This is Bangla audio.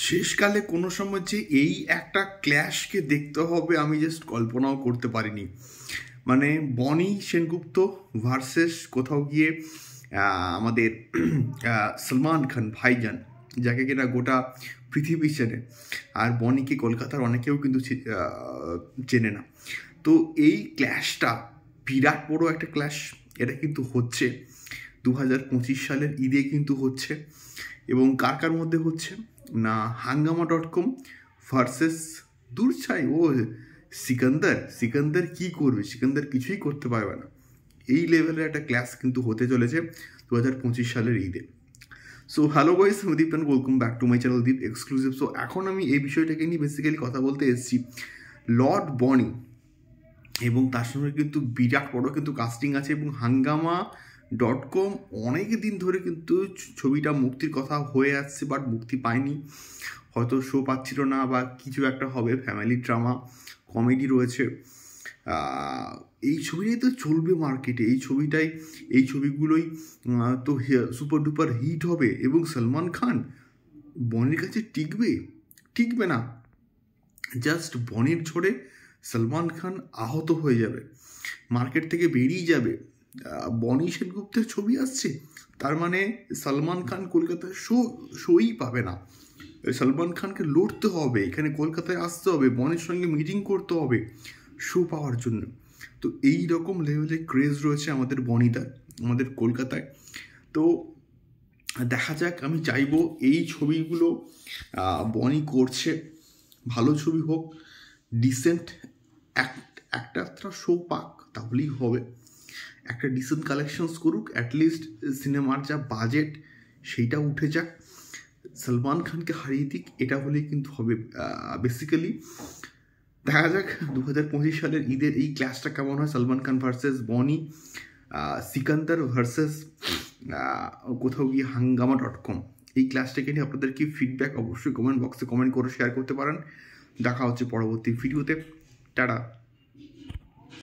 শেষকালে কোনো সময় যে এই একটা ক্ল্যাশকে দেখতে হবে আমি জাস্ট কল্পনাও করতে পারিনি। মানে বনি সেনগুপ্ত ভার্সেস কোথাও গিয়ে আমাদের সলমান খান ভাইজান, যাকে কিনা গোটা পৃথিবী চেনে, আর বনিকে কলকাতার অনেকেও কিন্তু চেনে না। তো এই ক্ল্যাশটা বিরাট বড় একটা ক্ল্যাশ। এটা কিন্তু হচ্ছে 2025 সালের ঈদে কিন্তু হচ্ছে, এবং কার কার মধ্যে হচ্ছে না, হাঙ্গামা.com ভার্সেস দূর চাই ও সিকান্দার কি করবে? সিকান্দার কিছুই করতে পারবে না। এই লেভেলের একটা ক্লাস কিন্তু হতে চলেছে 2025 সালের ঈদে। সো হ্যালো গাইস, আমি Deep and welcome back to my channel Deep exclusive. So এখন আমি এই বিষয়টাকে নিয়ে বেসিক্যালি কথা বলতে এসেছি। লর্ড বনি এবং তার সঙ্গে কিন্তু বিরাট বড় কিন্তু কাস্টিং আছে, এবং হাঙ্গামা.com অনেক দিন ধরে কিন্তু ছবিটা মুক্তির কথা হয়ে আসছে, বাট মুক্তি পায়নি। হয়তো শো পাচ্ছিল না বা কিছু একটা হবে, ফ্যামিলি ড্রামা কমেডি রয়েছে। এই ছবিটাই তো চলবে মার্কেটে, এই ছবিগুলোই তো সুপার ডুপার হিট হবে। এবং সলমান খান বনির কাছে টিকবে না। জাস্ট বনির ঝড়ে সলমান খান আহত হয়ে যাবে, মার্কেট থেকে বেরিয়ে যাবে। বনি সেনগুপ্তের ছবি আসছে, তার মানে সলমান খান কলকাতায় শোই পাবে না। সলমান খানকে লড়তে হবে, এখানে কলকাতায় আসতে হবে, বনির সঙ্গে মিটিং করতে হবে শো পাওয়ার জন্য। তো এই রকম লেভেলে ক্রেজ রয়েছে আমাদের বনিদার, আমাদের কলকাতায়। তো দেখা যাক, আমি চাইবো এই ছবিগুলো বনি করছে ভালো ছবি হোক, ডিসেন্ট একটা শো পাক, তাহলেই হবে। একটা ডিসেন্ট কালেকশনস করুক, অ্যাটলিস্ট সিনেমার যা বাজেট সেইটা উঠে যাক, সলমান খানকে হারিয়ে দিক, এটা হলেই কিন্তু হবে। বেসিক্যালি দেখা যাক 2025 সালের ঈদের এই ক্লাসটা কেমন হয়। সলমান খান ভার্সেস বনি, সিকান্দার ভার্সেস কোথাও গিয়ে হাঙ্গামা.com। এই ক্লাসটাকে নিয়ে আপনাদের কি ফিডব্যাক অবশ্যই কমেন্ট বক্সে কমেন্ট করে শেয়ার করতে পারেন। দেখা হচ্ছে পরবর্তী ভিডিওতে। টাটা।